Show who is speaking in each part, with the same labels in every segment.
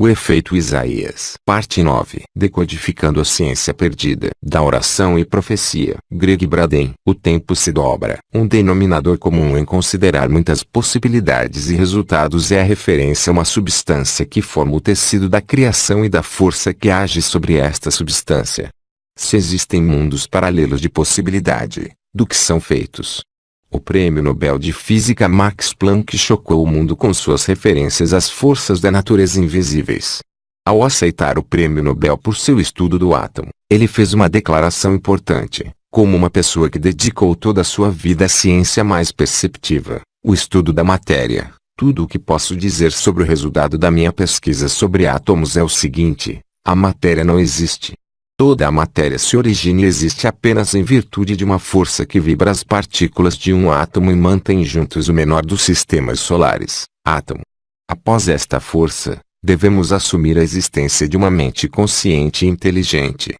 Speaker 1: O efeito Isaías. Parte 9. Decodificando a ciência perdida. Da oração e profecia. Greg Braden. O tempo se dobra. Um denominador comum em considerar muitas possibilidades e resultados é a referência a uma substância que forma o tecido da criação e da força que age sobre esta substância. Se existem mundos paralelos de possibilidade, do que são feitos? O Prêmio Nobel de Física Max Planck chocou o mundo com suas referências às forças da natureza invisíveis. Ao aceitar o Prêmio Nobel por seu estudo do átomo, ele fez uma declaração importante, como uma pessoa que dedicou toda a sua vida à ciência mais perceptiva, o estudo da matéria. Tudo o que posso dizer sobre o resultado da minha pesquisa sobre átomos é o seguinte: a matéria não existe. Toda a matéria se origina e existe apenas em virtude de uma força que vibra as partículas de um átomo e mantém juntos o menor dos sistemas solares, átomo. Após esta força, devemos assumir a existência de uma mente consciente e inteligente.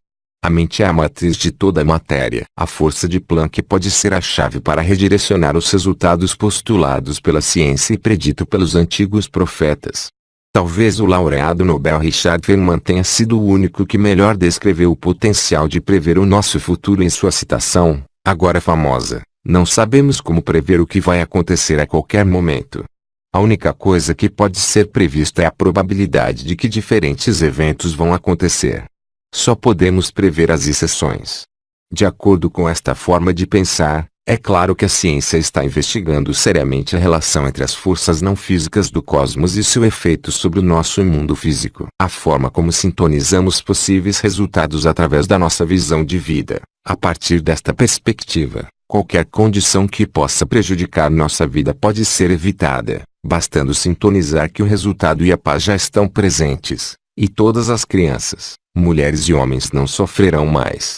Speaker 1: A mente é a matriz de toda a matéria. A força de Planck pode ser a chave para redirecionar os resultados postulados pela ciência e predito pelos antigos profetas. Talvez o laureado Nobel Richard Feynman tenha sido o único que melhor descreveu o potencial de prever o nosso futuro em sua citação, agora famosa: não sabemos como prever o que vai acontecer a qualquer momento. A única coisa que pode ser prevista é a probabilidade de que diferentes eventos vão acontecer. Só podemos prever as exceções. De acordo com esta forma de pensar, é claro que a ciência está investigando seriamente a relação entre as forças não físicas do cosmos e seu efeito sobre o nosso mundo físico. A forma como sintonizamos possíveis resultados através da nossa visão de vida. A partir desta perspectiva, qualquer condição que possa prejudicar nossa vida pode ser evitada, bastando sintonizar que o resultado e a paz já estão presentes, e todas as crianças, mulheres e homens não sofrerão mais.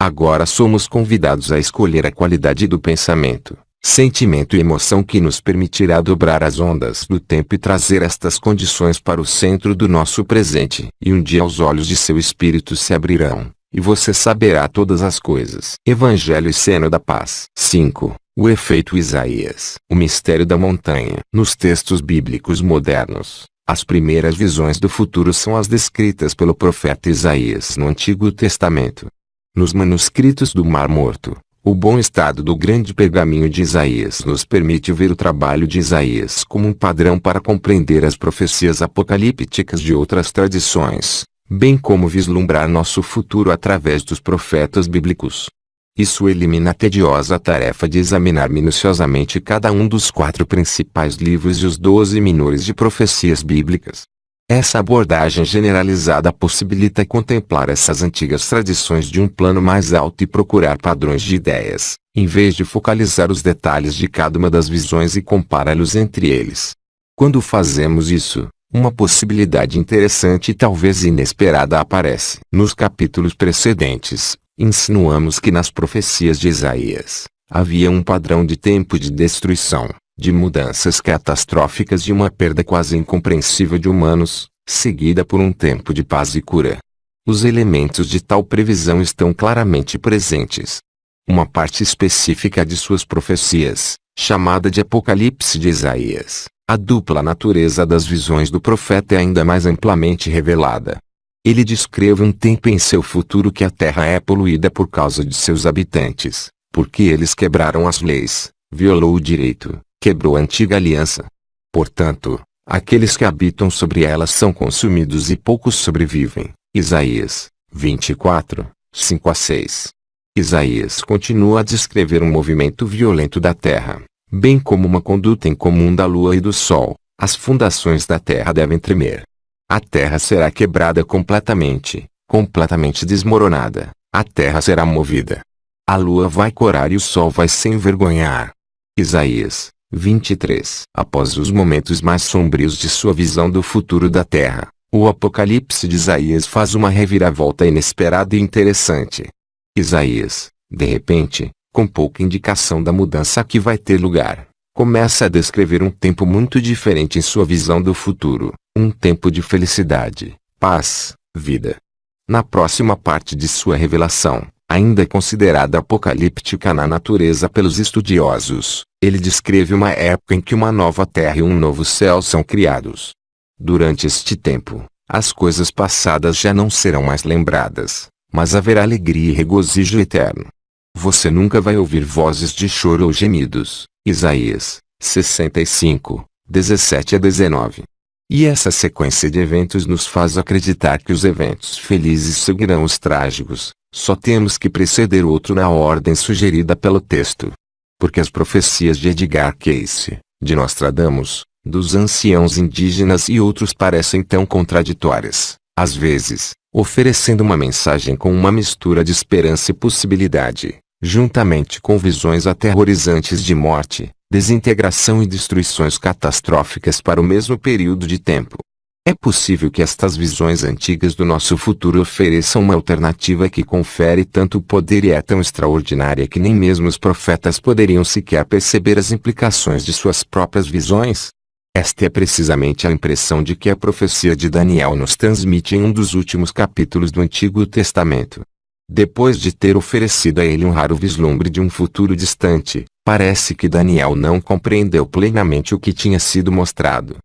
Speaker 1: Agora somos convidados a escolher a qualidade do pensamento, sentimento e emoção que nos permitirá dobrar as ondas do tempo e trazer estas condições para o centro do nosso presente. E um dia os olhos de seu espírito se abrirão, e você saberá todas as coisas. Evangelho e Seno da Paz. 5. O efeito Isaías. O mistério da montanha. Nos textos bíblicos modernos, as primeiras visões do futuro são as descritas pelo profeta Isaías no Antigo Testamento. Nos manuscritos do Mar Morto, o bom estado do grande pergaminho de Isaías nos permite ver o trabalho de Isaías como um padrão para compreender as profecias apocalípticas de outras tradições, bem como vislumbrar nosso futuro através dos profetas bíblicos. Isso elimina a tediosa tarefa de examinar minuciosamente cada um dos 4 principais livros e os 12 minores de profecias bíblicas. Essa abordagem generalizada possibilita contemplar essas antigas tradições de um plano mais alto e procurar padrões de ideias, em vez de focalizar os detalhes de cada uma das visões e compará-los entre eles. Quando fazemos isso, uma possibilidade interessante e talvez inesperada aparece. Nos capítulos precedentes, insinuamos que nas profecias de Isaías, havia um padrão de tempo de destruição, de mudanças catastróficas e uma perda quase incompreensível de humanos, seguida por um tempo de paz e cura. Os elementos de tal previsão estão claramente presentes. Uma parte específica de suas profecias, chamada de Apocalipse de Isaías, a dupla natureza das visões do profeta é ainda mais amplamente revelada. Ele descreve um tempo em seu futuro que a terra é poluída por causa de seus habitantes, porque eles quebraram as leis, violou o direito, quebrou a antiga aliança. Portanto, aqueles que habitam sobre ela são consumidos e poucos sobrevivem. Isaías 24, 5-6. Isaías continua a descrever um movimento violento da terra, bem como uma conduta incomum da lua e do sol. As fundações da terra devem tremer. A terra será quebrada completamente desmoronada. A terra será movida. A lua vai corar e o sol vai se envergonhar. Isaías 23. Após os momentos mais sombrios de sua visão do futuro da Terra, o Apocalipse de Isaías faz uma reviravolta inesperada e interessante. Isaías, de repente, com pouca indicação da mudança que vai ter lugar, começa a descrever um tempo muito diferente em sua visão do futuro, um tempo de felicidade, paz, vida. Na próxima parte de sua revelação, ainda considerada apocalíptica na natureza pelos estudiosos, ele descreve uma época em que uma nova terra e um novo céu são criados. Durante este tempo, As coisas passadas já não serão mais lembradas, mas haverá alegria e regozijo eterno. Você nunca vai ouvir vozes de choro ou gemidos. Isaías 65, 17 a 19. E essa sequência de eventos nos faz acreditar que os eventos felizes seguirão os trágicos. Só temos que preceder outro na ordem sugerida pelo texto. Porque as profecias de Edgar Cayce, de Nostradamus, dos anciãos indígenas e outros parecem tão contraditórias, às vezes, oferecendo uma mensagem com uma mistura de esperança e possibilidade, juntamente com visões aterrorizantes de morte, desintegração e destruições catastróficas para o mesmo período de tempo. É possível que estas visões antigas do nosso futuro ofereçam uma alternativa que confere tanto poder e é tão extraordinária que nem mesmo os profetas poderiam sequer perceber as implicações de suas próprias visões? Esta é precisamente a impressão de que a profecia de Daniel nos transmite em um dos últimos capítulos do Antigo Testamento. Depois de ter oferecido a ele um raro vislumbre de um futuro distante, parece que Daniel não compreendeu plenamente o que tinha sido mostrado.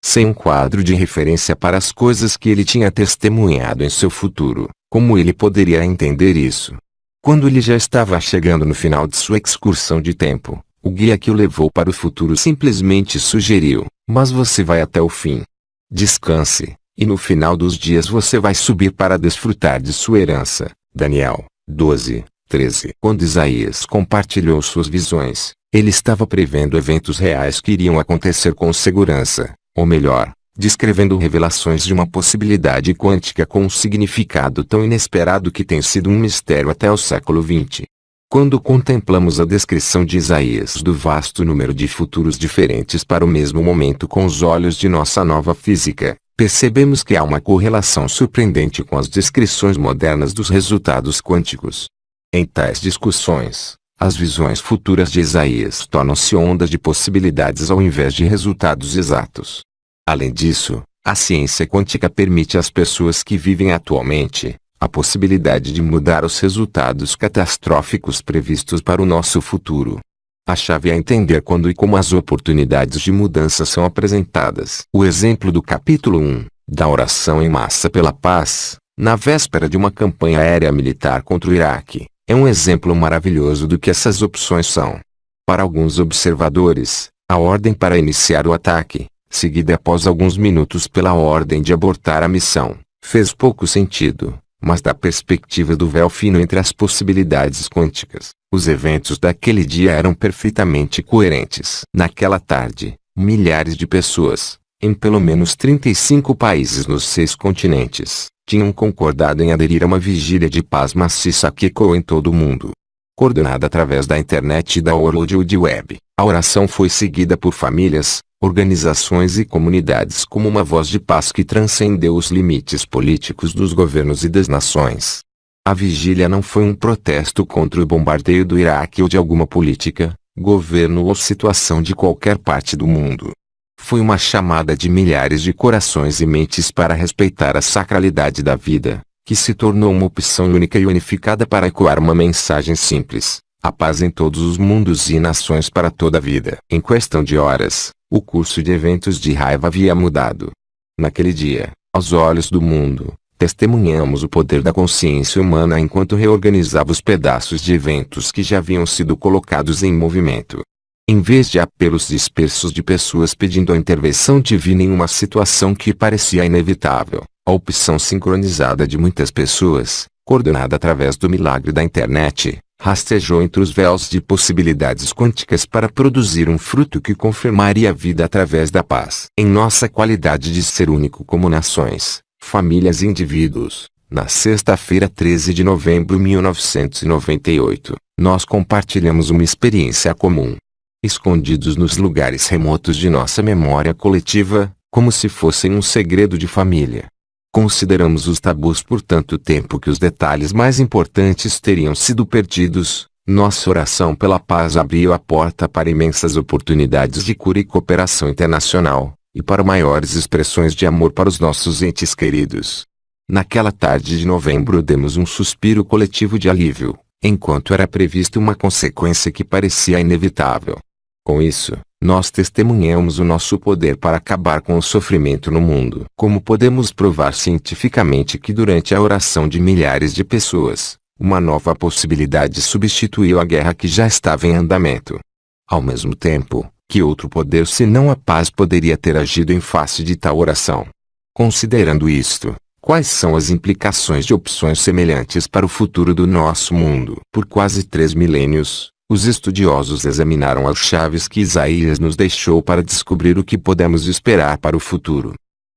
Speaker 1: Sem um quadro de referência para as coisas que ele tinha testemunhado em seu futuro, como ele poderia entender isso? Quando ele já estava chegando no final de sua excursão de tempo, o guia que o levou para o futuro simplesmente sugeriu: mas você vai até o fim. Descanse, e no final dos dias você vai subir para desfrutar de sua herança. Daniel 12, 13. Quando Isaías compartilhou suas visões, ele estava prevendo eventos reais que iriam acontecer com segurança. Ou melhor, descrevendo revelações de uma possibilidade quântica com um significado tão inesperado que tem sido um mistério até o século XX. Quando contemplamos a descrição de Isaías do vasto número de futuros diferentes para o mesmo momento com os olhos de nossa nova física, percebemos que há uma correlação surpreendente com as descrições modernas dos resultados quânticos. Em tais discussões, as visões futuras de Isaías tornam-se ondas de possibilidades ao invés de resultados exatos. Além disso, a ciência quântica permite às pessoas que vivem atualmente a possibilidade de mudar os resultados catastróficos previstos para o nosso futuro. A chave é entender quando e como as oportunidades de mudança são apresentadas. O exemplo do capítulo 1, da oração em massa pela paz, na véspera de uma campanha aérea militar contra o Iraque, é um exemplo maravilhoso do que essas opções são. Para alguns observadores, a ordem para iniciar o ataque, seguida após alguns minutos pela ordem de abortar a missão, fez pouco sentido, mas da perspectiva do véu fino entre as possibilidades quânticas, os eventos daquele dia eram perfeitamente coerentes. Naquela tarde, milhares de pessoas, em pelo menos 35 países nos 6 continentes, tinham concordado em aderir a uma vigília de paz maciça que ecoou em todo o mundo. Coordenada através da internet e da World Wide Web, a oração foi seguida por famílias, organizações e comunidades como uma voz de paz que transcendeu os limites políticos dos governos e das nações. A vigília não foi um protesto contra o bombardeio do Iraque ou de alguma política, governo ou situação de qualquer parte do mundo. Foi uma chamada de milhares de corações e mentes para respeitar a sacralidade da vida, que se tornou uma opção única e unificada para ecoar uma mensagem simples: a paz em todos os mundos e nações para toda a vida. Em questão de horas, o curso de eventos de raiva havia mudado. Naquele dia, aos olhos do mundo, testemunhamos o poder da consciência humana enquanto reorganizava os pedaços de eventos que já haviam sido colocados em movimento. Em vez de apelos dispersos de pessoas pedindo a intervenção divina em uma situação que parecia inevitável, a opção sincronizada de muitas pessoas, coordenada através do milagre da internet, rastejou entre os véus de possibilidades quânticas para produzir um fruto que confirmaria a vida através da paz. Em nossa qualidade de ser único como nações, famílias e indivíduos, na sexta-feira 13 de novembro de 1998, nós compartilhamos uma experiência comum. Escondidos nos lugares remotos de nossa memória coletiva, como se fossem um segredo de família. Consideramos os tabus por tanto tempo que os detalhes mais importantes teriam sido perdidos. Nossa oração pela paz abriu a porta para imensas oportunidades de cura e cooperação internacional, e para maiores expressões de amor para os nossos entes queridos. Naquela tarde de novembro demos um suspiro coletivo de alívio, enquanto era prevista uma consequência que parecia inevitável. Com isso, Nós testemunhamos o nosso poder para acabar com o sofrimento no mundo. Como podemos provar cientificamente que durante a oração de milhares de pessoas, uma nova possibilidade substituiu a guerra que já estava em andamento? Ao mesmo tempo, que outro poder senão a paz poderia ter agido em face de tal oração? Considerando isto, quais são as implicações de opções semelhantes para o futuro do nosso mundo? Por quase 3 milênios, os estudiosos examinaram as chaves que Isaías nos deixou para descobrir o que podemos esperar para o futuro.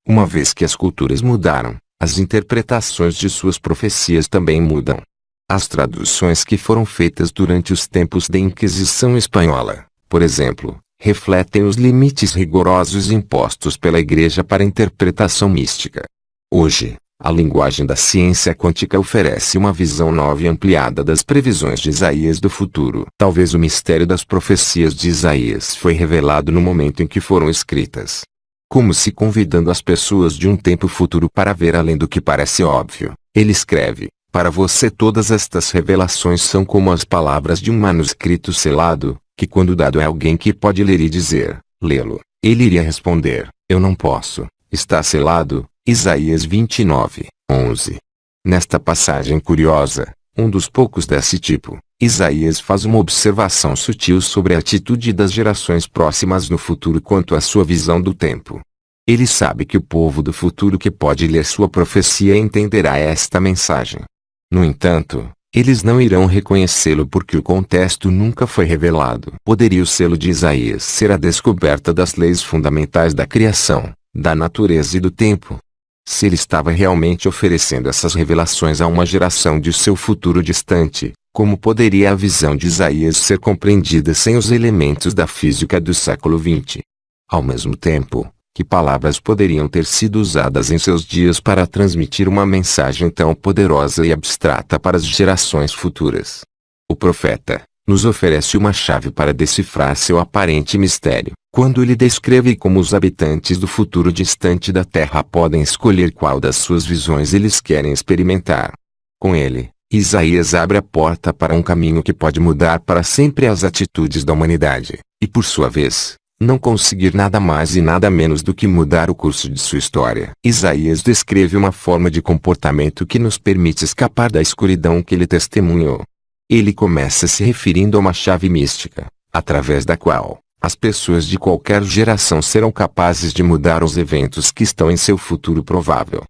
Speaker 1: Uma vez que as culturas mudaram, as interpretações de suas profecias também mudam. As traduções que foram feitas durante os tempos da Inquisição Espanhola, por exemplo, refletem os limites rigorosos impostos pela Igreja para a interpretação mística. Hoje, a linguagem da ciência quântica oferece uma visão nova e ampliada das previsões de Isaías do futuro. Talvez o mistério das profecias de Isaías foi revelado no momento em que foram escritas. Como se convidando as pessoas de um tempo futuro para ver além do que parece óbvio, ele escreve: para você todas estas revelações são como as palavras de um manuscrito selado, que quando dado a alguém que pode ler e dizer, lê-lo, ele iria responder, eu não posso, está selado. Isaías 29, 11. Nesta passagem curiosa, um dos poucos desse tipo, Isaías faz uma observação sutil sobre a atitude das gerações próximas no futuro quanto à sua visão do tempo. Ele sabe que o povo do futuro que pode ler sua profecia entenderá esta mensagem. No entanto, eles não irão reconhecê-lo porque o contexto nunca foi revelado. Poderia o selo de Isaías ser a descoberta das leis fundamentais da criação, da natureza e do tempo? Se ele estava realmente oferecendo essas revelações a uma geração de seu futuro distante, como poderia a visão de Isaías ser compreendida sem os elementos da física do século XX? Ao mesmo tempo, que palavras poderiam ter sido usadas em seus dias para transmitir uma mensagem tão poderosa e abstrata para as gerações futuras? O profeta nos oferece uma chave para decifrar seu aparente mistério, quando ele descreve como os habitantes do futuro distante da Terra podem escolher qual das suas visões eles querem experimentar. Com ele, Isaías abre a porta para um caminho que pode mudar para sempre as atitudes da humanidade, e por sua vez, não conseguir nada mais e nada menos do que mudar o curso de sua história. Isaías descreve uma forma de comportamento que nos permite escapar da escuridão que ele testemunhou. Ele começa se referindo a uma chave mística, através da qual as pessoas de qualquer geração serão capazes de mudar os eventos que estão em seu futuro provável.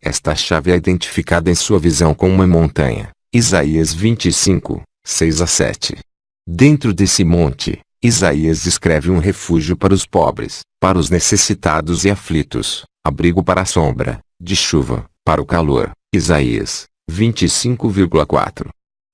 Speaker 1: Esta chave é identificada em sua visão como uma montanha. Isaías 25, 6-7. Dentro desse monte, Isaías descreve um refúgio para os pobres, para os necessitados e aflitos, abrigo para a sombra, de chuva, para o calor. Isaías 25,4.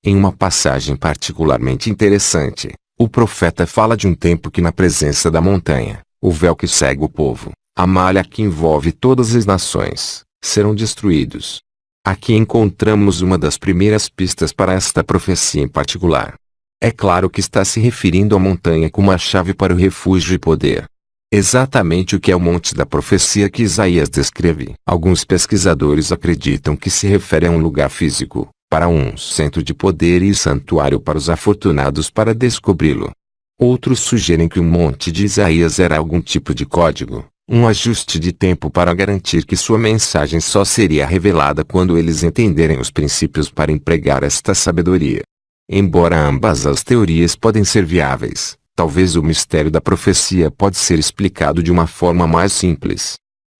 Speaker 1: Em uma passagem particularmente interessante, o profeta fala de um tempo que na presença da montanha, o véu que cega o povo, a malha que envolve todas as nações, serão destruídos. Aqui encontramos uma das primeiras pistas para esta profecia em particular. É claro que está se referindo à montanha como a chave para o refúgio e poder. Exatamente o que é o monte da profecia que Isaías descreve. Alguns pesquisadores acreditam que se refere a um lugar físico, para um centro de poder e santuário para os afortunados para descobri-lo. Outros sugerem que o monte de Isaías era algum tipo de código, um ajuste de tempo para garantir que sua mensagem só seria revelada quando eles entenderem os princípios para empregar esta sabedoria. Embora ambas as teorias podem ser viáveis, talvez o mistério da profecia pode ser explicado de uma forma mais simples.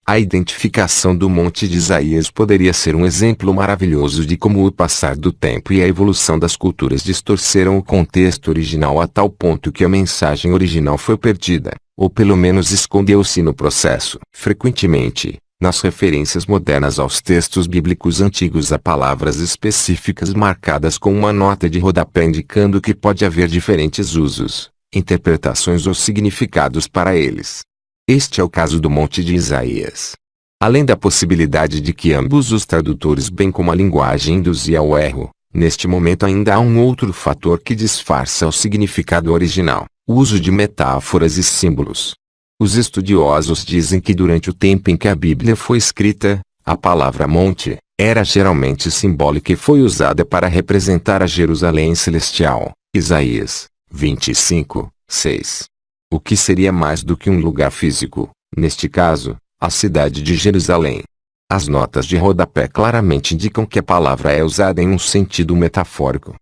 Speaker 1: A identificação do monte de Isaías poderia ser um exemplo maravilhoso de como o passar do tempo e a evolução das culturas distorceram o contexto original a tal ponto que a mensagem original foi perdida, ou pelo menos escondeu-se no processo. Frequentemente, nas referências modernas aos textos bíblicos antigos há palavras específicas marcadas com uma nota de rodapé indicando que pode haver diferentes usos, interpretações ou significados para eles. Este é o caso do monte de Isaías. Além da possibilidade de que ambos os tradutores bem como a linguagem induzia ao erro, neste momento ainda há um outro fator que disfarça o significado original, o uso de metáforas e símbolos. Os estudiosos dizem que durante o tempo em que a Bíblia foi escrita, a palavra monte era geralmente simbólica e foi usada para representar a Jerusalém celestial. Isaías 25, 6. O que seria mais do que um lugar físico, neste caso, a cidade de Jerusalém. As notas de rodapé claramente indicam que a palavra é usada em um sentido metafórico.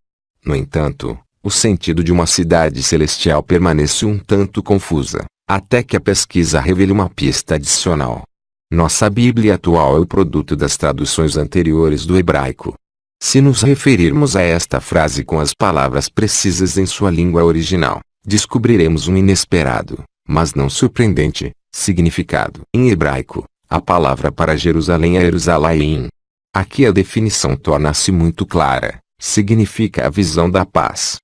Speaker 1: No entanto, o sentido de uma cidade celestial permanece um tanto confusa, até que a pesquisa revele uma pista adicional. Nossa Bíblia atual é o produto das traduções anteriores do hebraico. Se nos referirmos a esta frase com as palavras precisas em sua língua original, descobriremos um inesperado, mas não surpreendente, significado. Em hebraico, a palavra para Jerusalém é Jerusalém. Aqui a definição torna-se muito clara, significa a visão da paz.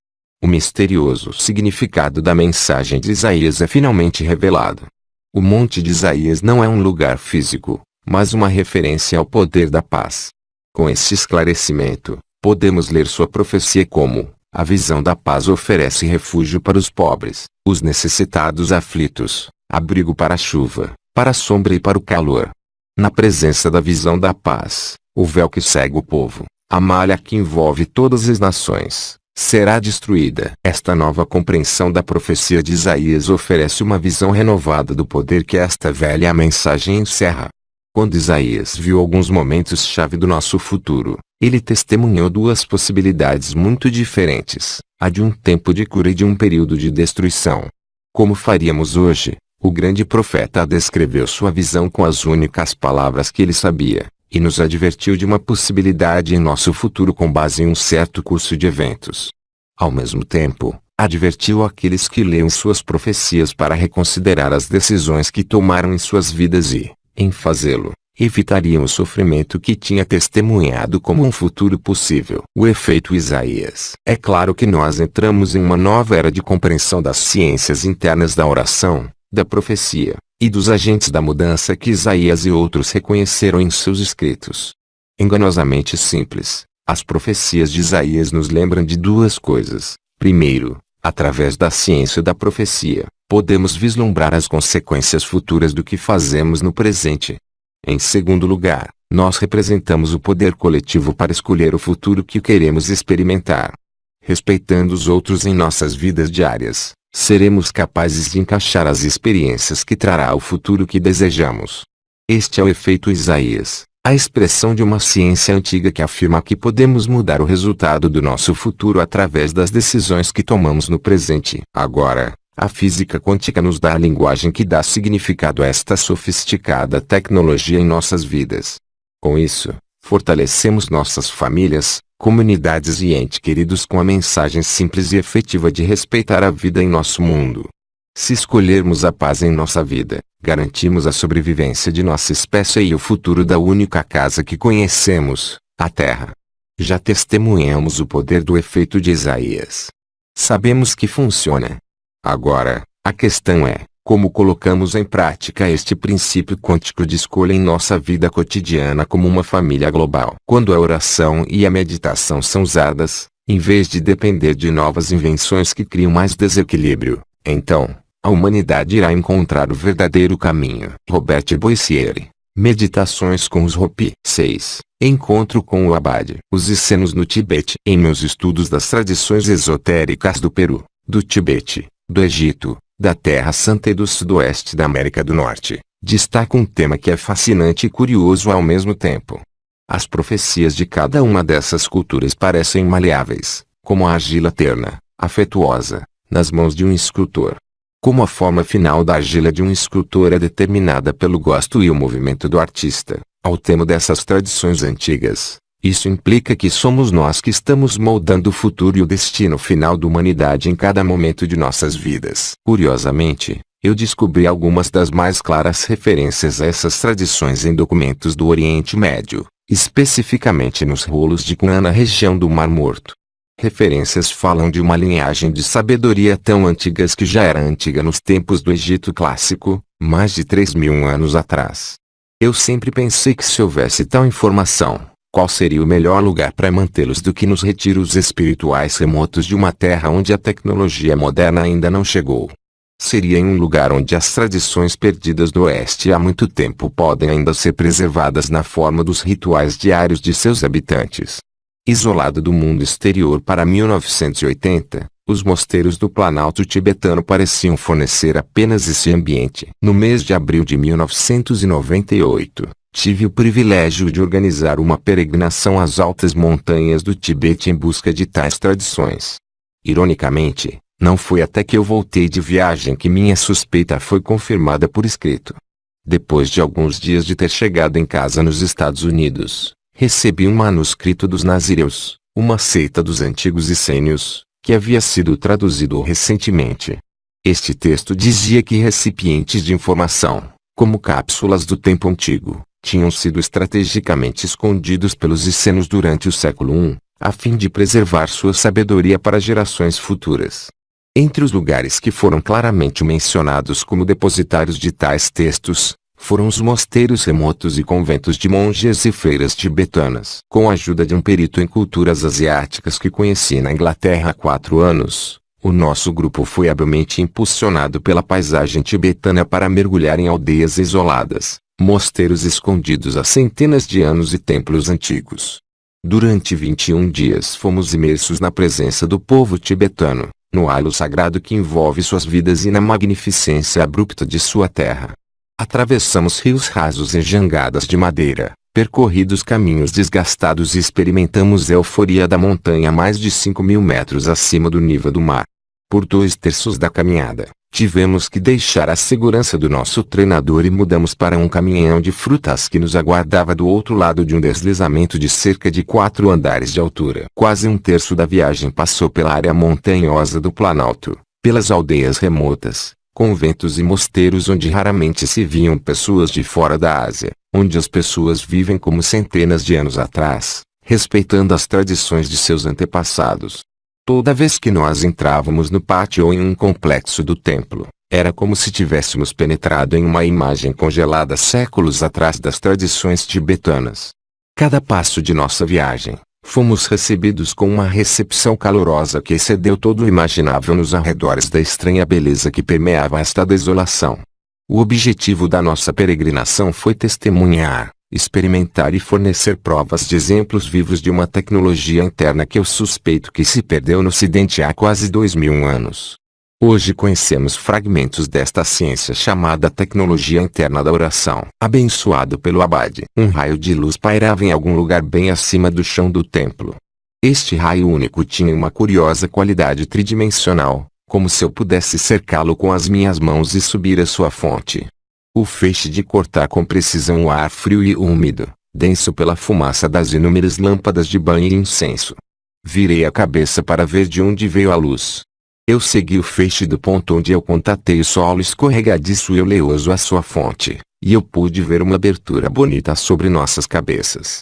Speaker 1: O misterioso significado da mensagem de Isaías é finalmente revelado. O Monte de Isaías não é um lugar físico, mas uma referência ao poder da paz. Com esse esclarecimento, podemos ler sua profecia como: a visão da paz oferece refúgio para os pobres, os necessitados aflitos, abrigo para a chuva, para a sombra e para o calor. Na presença da visão da paz, o véu que cega o povo, a malha que envolve todas as nações, será destruída. Esta nova compreensão da profecia de Isaías oferece uma visão renovada do poder que esta velha mensagem encerra. Quando Isaías viu alguns momentos-chave do nosso futuro, ele testemunhou duas possibilidades muito diferentes, a de um tempo de cura e de um período de destruição. Como faríamos hoje, o grande profeta descreveu sua visão com as únicas palavras que ele sabia, e nos advertiu de uma possibilidade em nosso futuro com base em um certo curso de eventos. Ao mesmo tempo, advertiu aqueles que leem suas profecias para reconsiderar as decisões que tomaram em suas vidas e, em fazê-lo, evitariam o sofrimento que tinha testemunhado como um futuro possível. O efeito Isaías. É claro que nós entramos em uma nova era de compreensão das ciências internas da oração, da profecia, e dos agentes da mudança que Isaías e outros reconheceram em seus escritos. Enganosamente simples, as profecias de Isaías nos lembram de duas coisas. Primeiro, através da ciência da profecia, podemos vislumbrar as consequências futuras do que fazemos no presente. Em segundo lugar, nós representamos o poder coletivo para escolher o futuro que queremos experimentar. Respeitando os outros em nossas vidas diárias, seremos capazes de encaixar as experiências que trará o futuro que desejamos. Este é o efeito Isaías, a expressão de uma ciência antiga que afirma que podemos mudar o resultado do nosso futuro através das decisões que tomamos no presente. Agora, a física quântica nos dá a linguagem que dá significado a esta sofisticada tecnologia em nossas vidas. Com isso, fortalecemos nossas famílias, comunidades e entes queridos com a mensagem simples e efetiva de respeitar a vida em nosso mundo. Se escolhermos a paz em nossa vida, garantimos a sobrevivência de nossa espécie e o futuro da única casa que conhecemos, a Terra. Já testemunhamos o poder do efeito de Isaías. Sabemos que funciona. Agora, a questão é, como colocamos em prática este princípio quântico de escolha em nossa vida cotidiana como uma família global? Quando a oração e a meditação são usadas, em vez de depender de novas invenções que criam mais desequilíbrio, então, a humanidade irá encontrar o verdadeiro caminho. Robert Boissiere. Meditações com os Hopi. 6. Encontro com o Abade. Os essenos no Tibete. Em meus estudos das tradições esotéricas do Peru, do Tibete, do Egito, da Terra Santa e do Sudoeste da América do Norte, destaco um tema que é fascinante e curioso ao mesmo tempo. As profecias de cada uma dessas culturas parecem maleáveis, como a argila terna, afetuosa, nas mãos de um escultor. Como a forma final da argila de um escultor é determinada pelo gosto e o movimento do artista, ao tema dessas tradições antigas, isso implica que somos nós que estamos moldando o futuro e o destino final da humanidade em cada momento de nossas vidas. Curiosamente, eu descobri algumas das mais claras referências a essas tradições em documentos do Oriente Médio, especificamente nos rolos de Qumran na região do Mar Morto. Referências falam de uma linhagem de sabedoria tão antigas que já era antiga nos tempos do Egito clássico, mais de 3.000 anos atrás. Eu sempre pensei que se houvesse tal informação, qual seria o melhor lugar para mantê-los do que nos retiros espirituais remotos de uma terra onde a tecnologia moderna ainda não chegou? Seria em um lugar onde as tradições perdidas do Oeste há muito tempo podem ainda ser preservadas na forma dos rituais diários de seus habitantes. Isolado do mundo exterior para 1980, Os mosteiros do Planalto tibetano pareciam fornecer apenas esse ambiente. No mês de abril de 1998, tive o privilégio de organizar uma peregrinação às altas montanhas do Tibete em busca de tais tradições. Ironicamente, não foi até que eu voltei de viagem que minha suspeita foi confirmada por escrito. Depois de alguns dias de ter chegado em casa nos Estados Unidos, recebi um manuscrito dos Nazireus, uma seita dos antigos essênios, que havia sido traduzido recentemente. Este texto dizia que recipientes de informação, como cápsulas do tempo antigo, tinham sido estrategicamente escondidos pelos essênios durante o século I, a fim de preservar sua sabedoria para gerações futuras. Entre os lugares que foram claramente mencionados como depositários de tais textos, foram os mosteiros remotos e conventos de monges e freiras tibetanas. Com a ajuda de um perito em culturas asiáticas que conheci na Inglaterra há 4 anos, o nosso grupo foi habilmente impulsionado pela paisagem tibetana para mergulhar em aldeias isoladas, mosteiros escondidos há centenas de anos e templos antigos. Durante 21 dias fomos imersos na presença do povo tibetano, no halo sagrado que envolve suas vidas e na magnificência abrupta de sua terra. Atravessamos rios rasos em jangadas de madeira, percorridos caminhos desgastados e experimentamos a euforia da montanha a mais de 5.000 metros acima do nível do mar. Por 2/3 da caminhada, tivemos que deixar a segurança do nosso treinador e mudamos para um caminhão de frutas que nos aguardava do outro lado de um deslizamento de cerca de 4 andares de altura. Quase 1/3 da viagem passou pela área montanhosa do Planalto, pelas aldeias remotas, conventos e mosteiros onde raramente se viam pessoas de fora da Ásia, onde as pessoas vivem como centenas de anos atrás, respeitando as tradições de seus antepassados. Toda vez que nós entrávamos no pátio ou em um complexo do templo, era como se tivéssemos penetrado em uma imagem congelada séculos atrás das tradições tibetanas. Cada passo de nossa viagem, fomos recebidos com uma recepção calorosa que excedeu todo o imaginável nos arredores da estranha beleza que permeava esta desolação. O objetivo da nossa peregrinação foi testemunhar, experimentar e fornecer provas de exemplos vivos de uma tecnologia interna que eu suspeito que se perdeu no Ocidente há quase 2.000 anos. Hoje conhecemos fragmentos desta ciência chamada tecnologia interna da oração. Abençoado pelo abade, um raio de luz pairava em algum lugar bem acima do chão do templo. Este raio único tinha uma curiosa qualidade tridimensional, como se eu pudesse cercá-lo com as minhas mãos e subir a sua fonte. O feixe de cortar com precisão o ar frio e úmido, denso pela fumaça das inúmeras lâmpadas de banho e incenso. Virei a cabeça para ver de onde veio a luz. Eu segui o feixe do ponto onde eu contatei o solo escorregadiço e oleoso à sua fonte, e eu pude ver uma abertura bonita sobre nossas cabeças.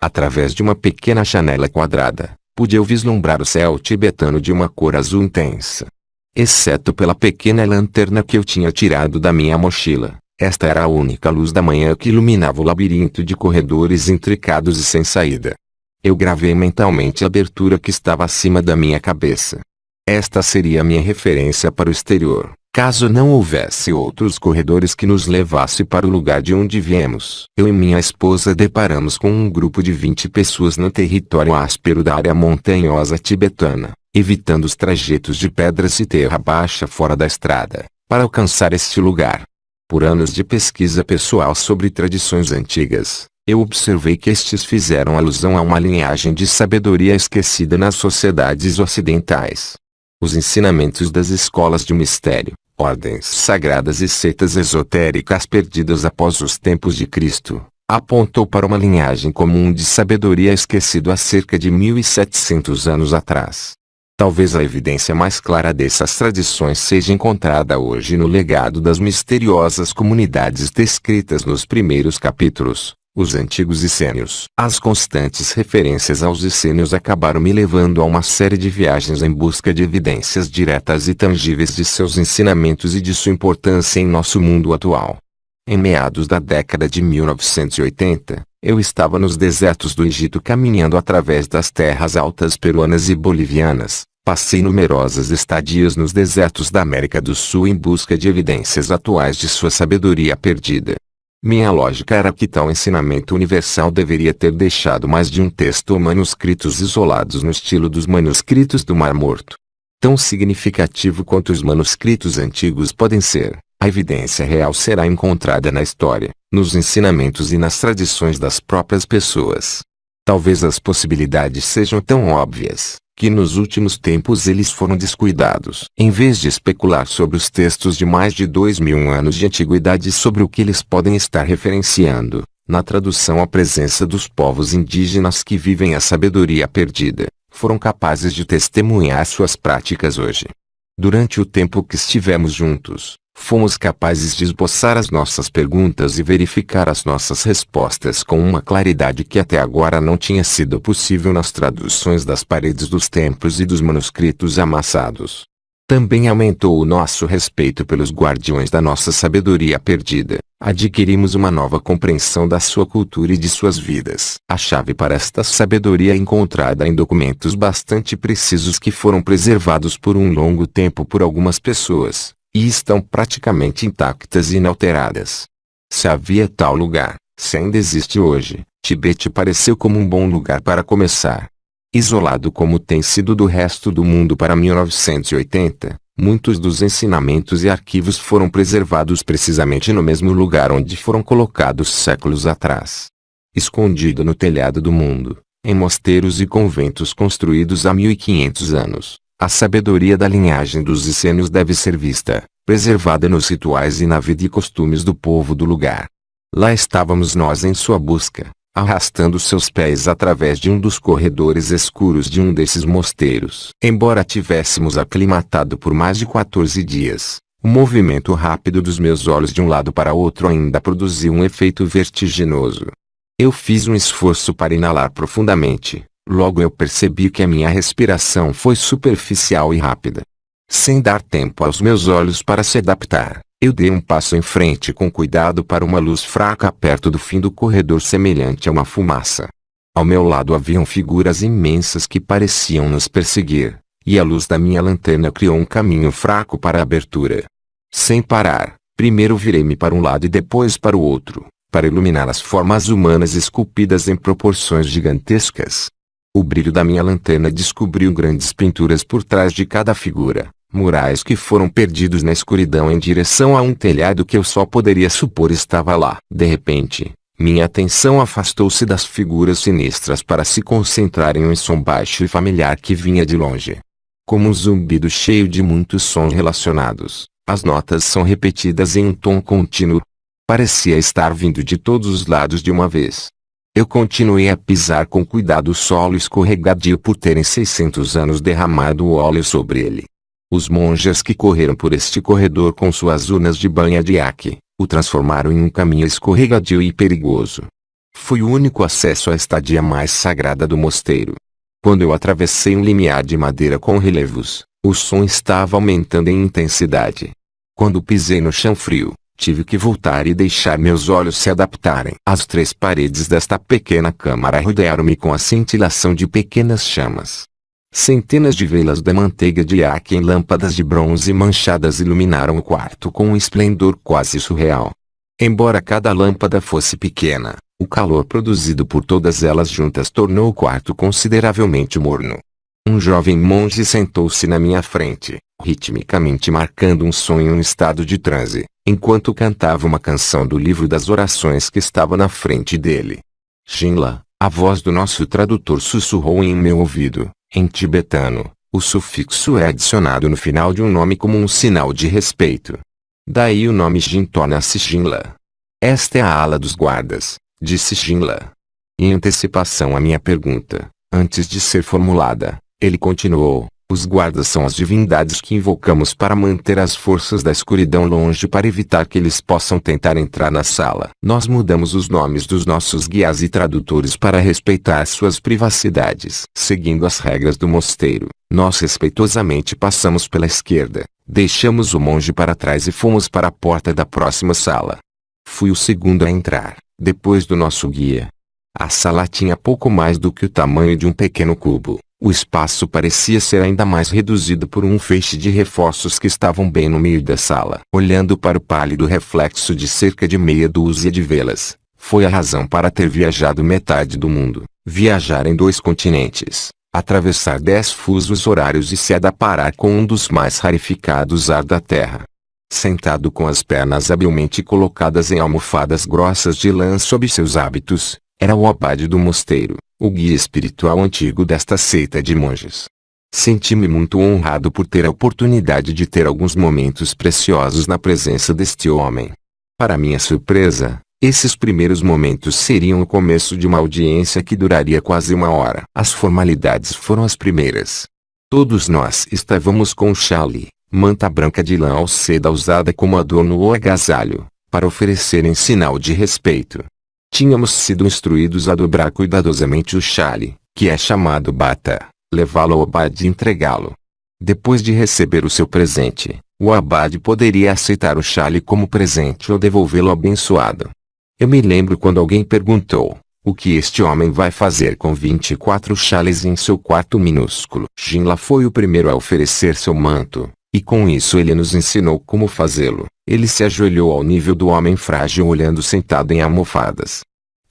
Speaker 1: Através de uma pequena janela quadrada, pude eu vislumbrar o céu tibetano de uma cor azul intensa. Exceto pela pequena lanterna que eu tinha tirado da minha mochila, esta era a única luz da manhã que iluminava o labirinto de corredores intricados e sem saída. Eu gravei mentalmente a abertura que estava acima da minha cabeça. Esta seria a minha referência para o exterior, caso não houvesse outros corredores que nos levasse para o lugar de onde viemos. Eu e minha esposa deparamos com um grupo de 20 pessoas no território áspero da área montanhosa tibetana, evitando os trajetos de pedras e terra baixa fora da estrada, para alcançar este lugar. Por anos de pesquisa pessoal sobre tradições antigas, eu observei que estes fizeram alusão a uma linhagem de sabedoria esquecida nas sociedades ocidentais. Os ensinamentos das escolas de mistério, ordens sagradas e seitas esotéricas perdidas após os tempos de Cristo, apontou para uma linhagem comum de sabedoria esquecida há cerca de 1.700 anos atrás. Talvez a evidência mais clara dessas tradições seja encontrada hoje no legado das misteriosas comunidades descritas nos primeiros capítulos, os antigos essênios. As constantes referências aos essênios acabaram me levando a uma série de viagens em busca de evidências diretas e tangíveis de seus ensinamentos e de sua importância em nosso mundo atual. Em meados da década de 1980, eu estava nos desertos do Egito caminhando através das terras altas peruanas e bolivianas. Passei numerosas estadias nos desertos da América do Sul em busca de evidências atuais de sua sabedoria perdida. Minha lógica era que tal ensinamento universal deveria ter deixado mais de um texto ou manuscritos isolados no estilo dos manuscritos do Mar Morto. Tão significativo quanto os manuscritos antigos podem ser, a evidência real será encontrada na história, nos ensinamentos e nas tradições das próprias pessoas. Talvez as possibilidades sejam tão óbvias, que nos últimos tempos eles foram descuidados. Em vez de especular sobre os textos de mais de 2000 anos de antiguidade e sobre o que eles podem estar referenciando, na tradução a presença dos povos indígenas que vivem a sabedoria perdida, foram capazes de testemunhar suas práticas hoje. Durante o tempo que estivemos juntos, fomos capazes de esboçar as nossas perguntas e verificar as nossas respostas com uma claridade que até agora não tinha sido possível nas traduções das paredes dos templos e dos manuscritos amassados. Também aumentou o nosso respeito pelos guardiões da nossa sabedoria perdida. Adquirimos uma nova compreensão da sua cultura e de suas vidas. A chave para esta sabedoria é encontrada em documentos bastante precisos que foram preservados por um longo tempo por algumas pessoas, e estão praticamente intactas e inalteradas. Se havia tal lugar, se ainda existe hoje, Tibete pareceu como um bom lugar para começar. Isolado como tem sido do resto do mundo para 1980, muitos dos ensinamentos e arquivos foram preservados precisamente no mesmo lugar onde foram colocados séculos atrás. Escondido no telhado do mundo, em mosteiros e conventos construídos há 1500 anos, a sabedoria da linhagem dos essênios deve ser vista, preservada nos rituais e na vida e costumes do povo do lugar. Lá estávamos nós em sua busca, arrastando seus pés através de um dos corredores escuros de um desses mosteiros. Embora tivéssemos aclimatado por mais de 14 dias, o movimento rápido dos meus olhos de um lado para outro ainda produziu um efeito vertiginoso. Eu fiz um esforço para inalar profundamente, logo eu percebi que a minha respiração foi superficial e rápida. Sem dar tempo aos meus olhos para se adaptar, eu dei um passo em frente com cuidado para uma luz fraca perto do fim do corredor semelhante a uma fumaça. Ao meu lado haviam figuras imensas que pareciam nos perseguir, e a luz da minha lanterna criou um caminho fraco para a abertura. Sem parar, primeiro virei-me para um lado e depois para o outro, para iluminar as formas humanas esculpidas em proporções gigantescas. O brilho da minha lanterna descobriu grandes pinturas por trás de cada figura. Murais que foram perdidos na escuridão em direção a um telhado que eu só poderia supor estava lá. De repente, minha atenção afastou-se das figuras sinistras para se concentrar em um som baixo e familiar que vinha de longe. Como um zumbido cheio de muitos sons relacionados, as notas são repetidas em um tom contínuo. Parecia estar vindo de todos os lados de uma vez. Eu continuei a pisar com cuidado o solo escorregadio por terem 600 anos derramado o óleo sobre ele. Os monges que correram por este corredor com suas urnas de banha de iaque, o transformaram em um caminho escorregadio e perigoso. Foi o único acesso à estadia mais sagrada do mosteiro. Quando eu atravessei um limiar de madeira com relevos, o som estava aumentando em intensidade. Quando pisei no chão frio, tive que voltar e deixar meus olhos se adaptarem. As 3 paredes desta pequena câmara rodearam-me com a cintilação de pequenas chamas. Centenas de velas de manteiga de iaque em lâmpadas de bronze manchadas iluminaram o quarto com um esplendor quase surreal. Embora cada lâmpada fosse pequena, o calor produzido por todas elas juntas tornou o quarto consideravelmente morno. Um jovem monge sentou-se na minha frente, ritmicamente marcando um som em um estado de transe, enquanto cantava uma canção do livro das orações que estava na frente dele. Shinla, a voz do nosso tradutor sussurrou em meu ouvido. Em tibetano, o sufixo é adicionado no final de um nome como um sinal de respeito. Daí o nome Jin torna-se Shinla. Esta é a ala dos guardas, disse Shinla. Em antecipação à minha pergunta, antes de ser formulada, ele continuou, os guardas são as divindades que invocamos para manter as forças da escuridão longe para evitar que eles possam tentar entrar na sala. Nós mudamos os nomes dos nossos guias e tradutores para respeitar suas privacidades. Seguindo as regras do mosteiro, nós respeitosamente passamos pela esquerda, deixamos o monge para trás e fomos para a porta da próxima sala. Fui o segundo a entrar, depois do nosso guia. A sala tinha pouco mais do que o tamanho de um pequeno cubo. O espaço parecia ser ainda mais reduzido por um feixe de reforços que estavam bem no meio da sala. Olhando para o pálido reflexo de cerca de meia dúzia de velas, foi a razão para ter viajado metade do mundo, viajar em 2 continentes, atravessar 10 fusos horários e se deparar com um dos mais rarificados ar da Terra. Sentado com as pernas habilmente colocadas em almofadas grossas de lã sob seus hábitos, era o abade do mosteiro, o guia espiritual antigo desta seita de monges. Senti-me muito honrado por ter a oportunidade de ter alguns momentos preciosos na presença deste homem. Para minha surpresa, esses primeiros momentos seriam o começo de uma audiência que duraria quase 1 hora. As formalidades foram as primeiras. Todos nós estávamos com chale, manta branca de lã ou seda usada como adorno ou agasalho, para oferecer em sinal de respeito. Tínhamos sido instruídos a dobrar cuidadosamente o chale, que é chamado bata, levá-lo ao abade e entregá-lo. Depois de receber o seu presente, o abade poderia aceitar o chale como presente ou devolvê-lo abençoado. Eu me lembro quando alguém perguntou, o que este homem vai fazer com 24 chales em seu quarto minúsculo? Jinla foi o primeiro a oferecer seu manto, e com isso ele nos ensinou como fazê-lo. Ele se ajoelhou ao nível do homem frágil olhando sentado em almofadas.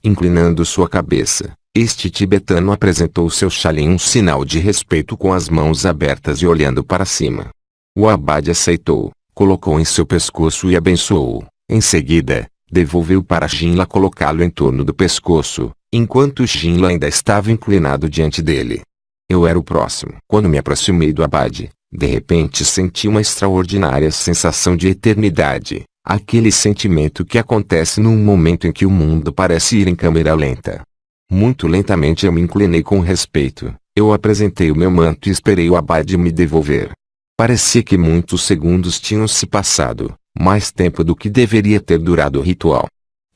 Speaker 1: Inclinando sua cabeça, este tibetano apresentou seu chale em um sinal de respeito com as mãos abertas e olhando para cima. O abade aceitou, colocou em seu pescoço e abençoou. Em seguida, devolveu para Jinla colocá-lo em torno do pescoço, enquanto Jinla ainda estava inclinado diante dele. Eu era o próximo. Quando me aproximei do abade, de repente senti uma extraordinária sensação de eternidade, aquele sentimento que acontece num momento em que o mundo parece ir em câmera lenta. Muito lentamente eu me inclinei com respeito, eu apresentei o meu manto e esperei o abade me devolver. Parecia que muitos segundos tinham se passado, mais tempo do que deveria ter durado o ritual.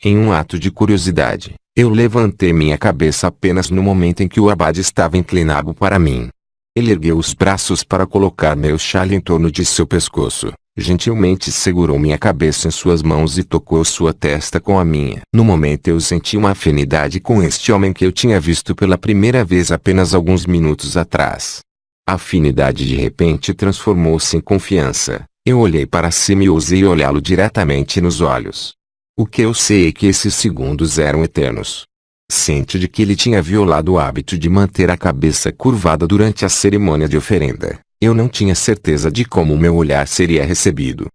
Speaker 1: Em um ato de curiosidade, eu levantei minha cabeça apenas no momento em que o abade estava inclinado para mim. Ele ergueu os braços para colocar meu chale em torno de seu pescoço, gentilmente segurou minha cabeça em suas mãos e tocou sua testa com a minha. No momento eu senti uma afinidade com este homem que eu tinha visto pela primeira vez apenas alguns minutos atrás. A afinidade de repente transformou-se em confiança. Eu olhei para cima e ousei olhá-lo diretamente nos olhos. O que eu sei é que esses segundos eram eternos. Ciente de que ele tinha violado o hábito de manter a cabeça curvada durante a cerimônia de oferenda, eu não tinha certeza de como meu olhar seria recebido.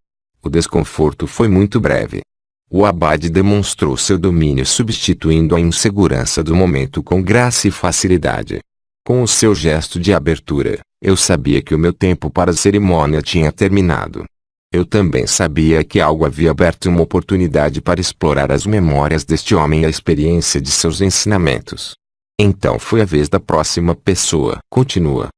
Speaker 1: O desconforto foi muito breve. O abade demonstrou seu domínio substituindo a insegurança do momento com graça e facilidade. Com o seu gesto de abertura, eu sabia que o meu tempo para a cerimônia tinha terminado. Eu também sabia que algo havia aberto uma oportunidade para explorar as memórias deste homem e a experiência de seus ensinamentos. Então foi a vez da próxima pessoa. Continua.